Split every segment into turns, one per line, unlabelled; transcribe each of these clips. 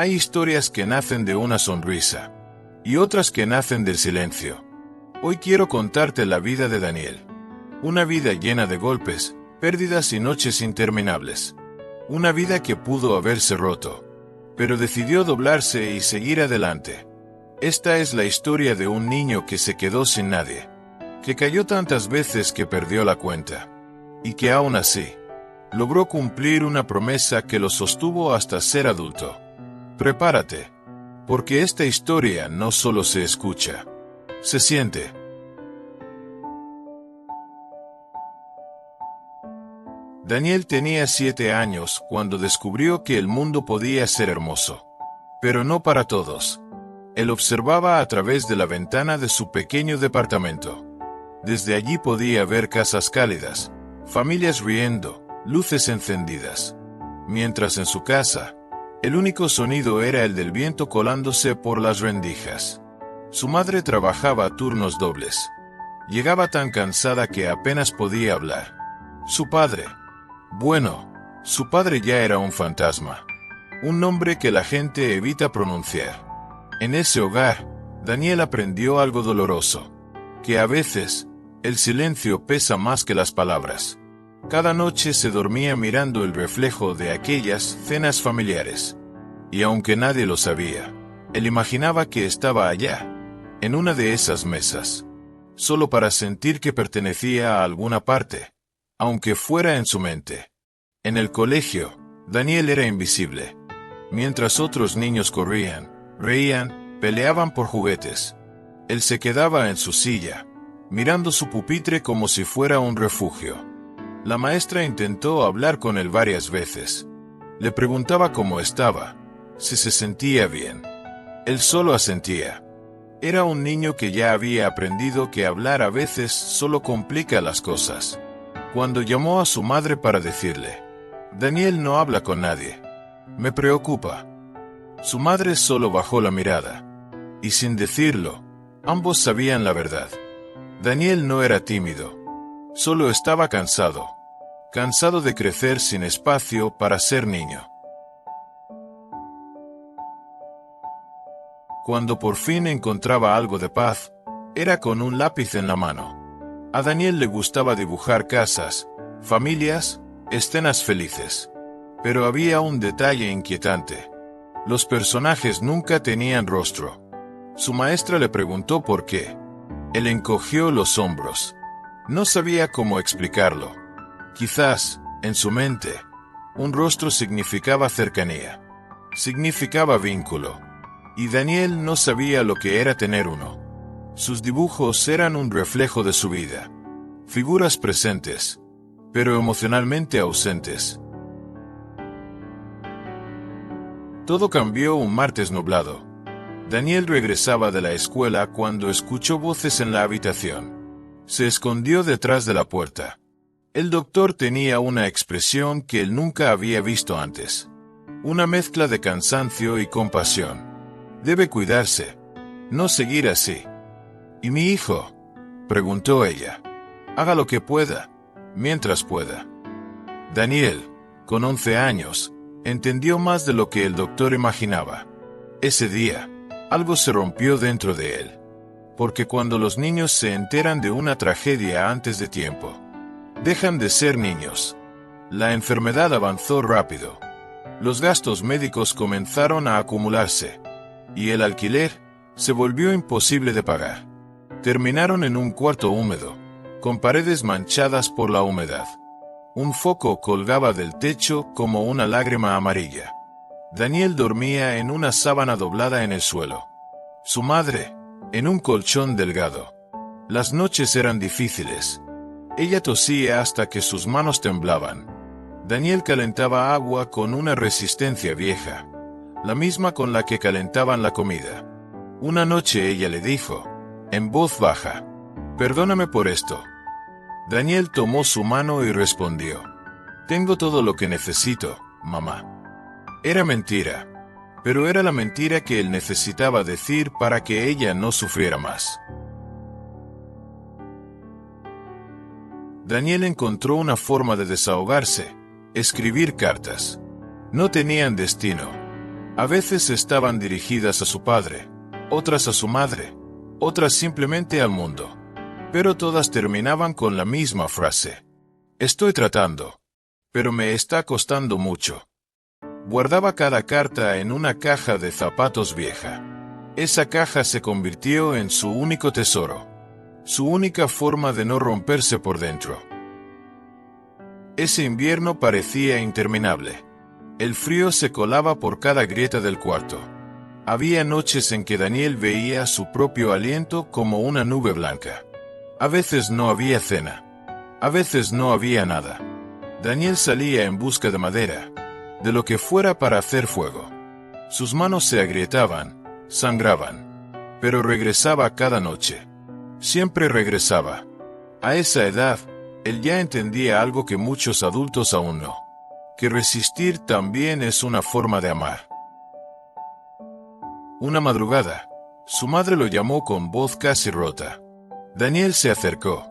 Hay historias que nacen de una sonrisa, y otras que nacen del silencio. Hoy quiero contarte la vida de Daniel. Una vida llena de golpes, pérdidas y noches interminables. Una vida que pudo haberse roto, pero decidió doblarse y seguir adelante. Esta es la historia de un niño que se quedó sin nadie, que cayó tantas veces que perdió la cuenta, y que aún así, logró cumplir una promesa que lo sostuvo hasta ser adulto. Prepárate, porque esta historia no solo se escucha, se siente. Daniel tenía 7 años cuando descubrió que el mundo podía ser hermoso, pero no para todos. Él observaba a través de la ventana de su pequeño departamento. Desde allí podía ver casas cálidas, familias riendo, luces encendidas. Mientras en su casa, el único sonido era el del viento colándose por las rendijas. Su madre trabajaba turnos dobles. Llegaba tan cansada que apenas podía hablar. Su padre ya era un fantasma. Un nombre que la gente evita pronunciar. En ese hogar, Daniel aprendió algo doloroso. Que a veces, el silencio pesa más que las palabras. Cada noche se dormía mirando el reflejo de aquellas cenas familiares. Y aunque nadie lo sabía, él imaginaba que estaba allá, en una de esas mesas, solo para sentir que pertenecía a alguna parte, aunque fuera en su mente. En el colegio, Daniel era invisible. Mientras otros niños corrían, reían, peleaban por juguetes, él se quedaba en su silla, mirando su pupitre como si fuera un refugio. La maestra intentó hablar con él varias veces. Le preguntaba cómo estaba, si se sentía bien. Él solo asentía. Era un niño que ya había aprendido que hablar a veces solo complica las cosas. Cuando llamó a su madre para decirle, Daniel no habla con nadie. Me preocupa. Su madre solo bajó la mirada. Y sin decirlo, ambos sabían la verdad. Daniel no era tímido. Solo estaba cansado. Cansado de crecer sin espacio para ser niño. Cuando por fin encontraba algo de paz, era con un lápiz en la mano. A Daniel le gustaba dibujar casas, familias, escenas felices. Pero había un detalle inquietante. Los personajes nunca tenían rostro. Su maestra le preguntó por qué. Él encogió los hombros. No sabía cómo explicarlo. Quizás, en su mente, un rostro significaba cercanía. Significaba vínculo. Y Daniel no sabía lo que era tener uno. Sus dibujos eran un reflejo de su vida. Figuras presentes, pero emocionalmente ausentes. Todo cambió un martes nublado. Daniel regresaba de la escuela cuando escuchó voces en la habitación. Se escondió detrás de la puerta. El doctor tenía una expresión que él nunca había visto antes. Una mezcla de cansancio y compasión. Debe cuidarse. No seguir así. ¿Y mi hijo? Preguntó ella. Haga lo que pueda, mientras pueda. Daniel, con 11 años, entendió más de lo que el doctor imaginaba. Ese día, algo se rompió dentro de él. Porque cuando los niños se enteran de una tragedia antes de tiempo, dejan de ser niños. La enfermedad avanzó rápido. Los gastos médicos comenzaron a acumularse. Y el alquiler se volvió imposible de pagar. Terminaron en un cuarto húmedo, con paredes manchadas por la humedad. Un foco colgaba del techo como una lágrima amarilla. Daniel dormía en una sábana doblada en el suelo. Su madre, en un colchón delgado. Las noches eran difíciles. Ella tosía hasta que sus manos temblaban. Daniel calentaba agua con una resistencia vieja, la misma con la que calentaban la comida. Una noche ella le dijo, en voz baja, «Perdóname por esto». Daniel tomó su mano y respondió, «Tengo todo lo que necesito, mamá». Era mentira, pero era la mentira que él necesitaba decir para que ella no sufriera más. Daniel encontró una forma de desahogarse, escribir cartas. No tenían destino, A veces estaban dirigidas a su padre, otras a su madre, otras simplemente al mundo. Pero todas terminaban con la misma frase. Estoy tratando. Pero me está costando mucho. Guardaba cada carta en una caja de zapatos vieja. Esa caja se convirtió en su único tesoro. Su única forma de no romperse por dentro. Ese invierno parecía interminable. El frío se colaba por cada grieta del cuarto. Había noches en que Daniel veía su propio aliento como una nube blanca. A veces no había cena. A veces no había nada. Daniel salía en busca de madera, de lo que fuera para hacer fuego. Sus manos se agrietaban, sangraban. Pero regresaba cada noche. Siempre regresaba. A esa edad, él ya entendía algo que muchos adultos aún no. Que resistir también es una forma de amar. Una madrugada, su madre lo llamó con voz casi rota. Daniel se acercó.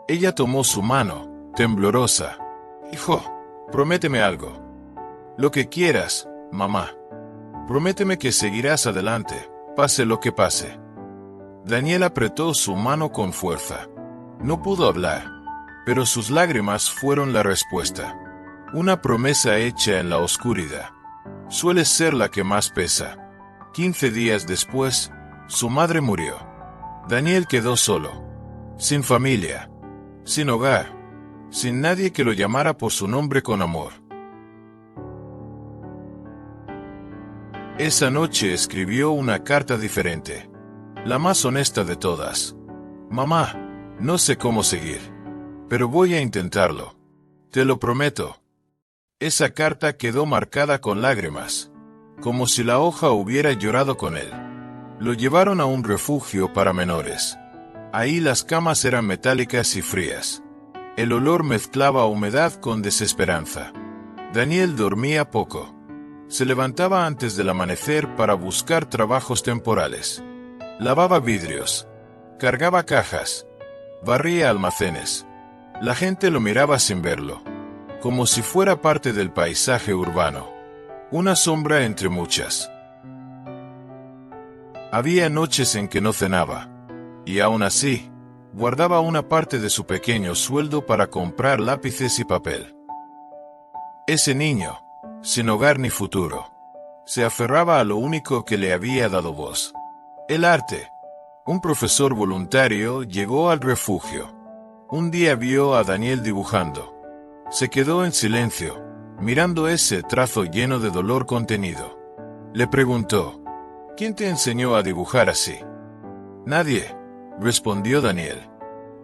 Ella tomó su mano, temblorosa. Hijo, prométeme algo. Lo que quieras, mamá. Prométeme que seguirás adelante, pase lo que pase. Daniel apretó su mano con fuerza. No pudo hablar, pero sus lágrimas fueron la respuesta. Una promesa hecha en la oscuridad. Suele ser la que más pesa. 15 días después, su madre murió. Daniel quedó solo. Sin familia. Sin hogar. Sin nadie que lo llamara por su nombre con amor. Esa noche escribió una carta diferente. La más honesta de todas. Mamá, no sé cómo seguir. Pero voy a intentarlo. Te lo prometo. Esa carta quedó marcada con lágrimas. Como si la hoja hubiera llorado con él. Lo llevaron a un refugio para menores. Ahí las camas eran metálicas y frías. El olor mezclaba humedad con desesperanza. Daniel dormía poco. Se levantaba antes del amanecer para buscar trabajos temporales. Lavaba vidrios. Cargaba cajas. Barría almacenes. La gente lo miraba sin verlo. Como si fuera parte del paisaje urbano. Una sombra entre muchas. Había noches en que no cenaba. Y aún así, guardaba una parte de su pequeño sueldo para comprar lápices y papel. Ese niño, sin hogar ni futuro, se aferraba a lo único que le había dado voz. El arte. Un profesor voluntario llegó al refugio. Un día vio a Daniel dibujando. Se quedó en silencio, mirando ese trazo lleno de dolor contenido. Le preguntó, ¿quién te enseñó a dibujar así? Nadie, respondió Daniel.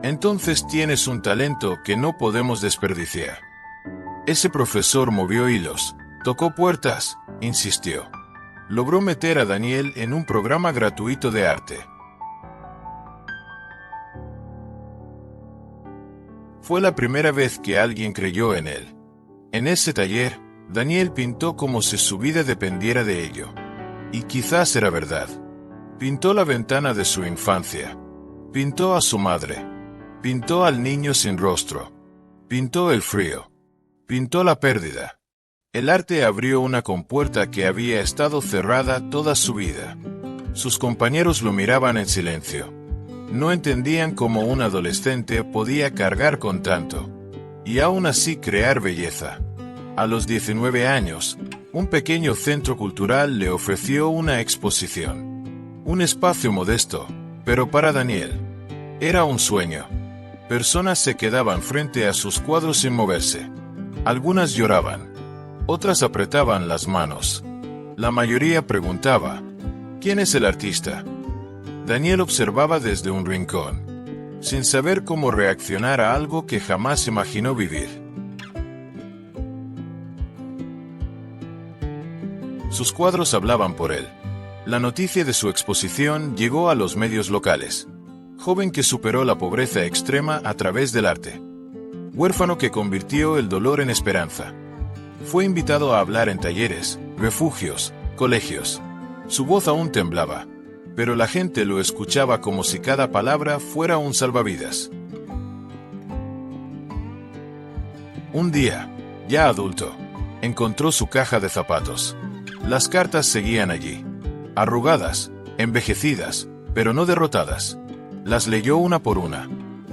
Entonces tienes un talento que no podemos desperdiciar. Ese profesor movió hilos, tocó puertas, insistió. Logró meter a Daniel en un programa gratuito de arte. Fue la primera vez que alguien creyó en él. En ese taller, Daniel pintó como si su vida dependiera de ello. Y quizás era verdad. Pintó la ventana de su infancia. Pintó a su madre. Pintó al niño sin rostro. Pintó el frío. Pintó la pérdida. El arte abrió una compuerta que había estado cerrada toda su vida. Sus compañeros lo miraban en silencio. No entendían cómo un adolescente podía cargar con tanto. Y aún así crear belleza. A los 19 años, un pequeño centro cultural le ofreció una exposición. Un espacio modesto, pero para Daniel. Era un sueño. Personas se quedaban frente a sus cuadros sin moverse. Algunas lloraban. Otras apretaban las manos. La mayoría preguntaba, ¿quién es el artista? Daniel observaba desde un rincón, sin saber cómo reaccionar a algo que jamás imaginó vivir. Sus cuadros hablaban por él. La noticia de su exposición llegó a los medios locales. Joven que superó la pobreza extrema a través del arte. Huérfano que convirtió el dolor en esperanza. Fue invitado a hablar en talleres, refugios, colegios. Su voz aún temblaba, pero la gente lo escuchaba como si cada palabra fuera un salvavidas. Un día, ya adulto, encontró su caja de zapatos. Las cartas seguían allí. Arrugadas, envejecidas, pero no derrotadas. Las leyó una por una.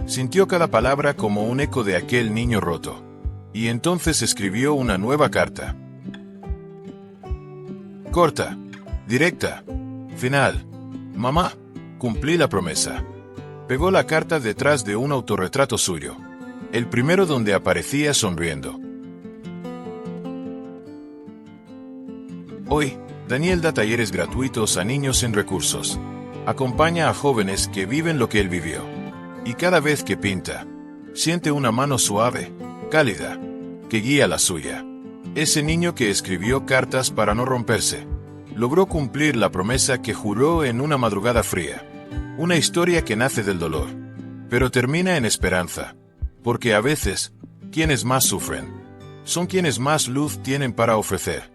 Sintió cada palabra como un eco de aquel niño roto. Y entonces escribió una nueva carta. Corta, directa, final. Mamá, cumplí la promesa. Pegó la carta detrás de un autorretrato suyo. El primero donde aparecía sonriendo. Hoy, Daniel da talleres gratuitos a niños sin recursos. Acompaña a jóvenes que viven lo que él vivió. Y cada vez que pinta, siente una mano suave, cálida, que guía la suya. Ese niño que escribió cartas para no romperse, logró cumplir la promesa que juró en una madrugada fría. Una historia que nace del dolor, pero termina en esperanza. Porque a veces, quienes más sufren, son quienes más luz tienen para ofrecer.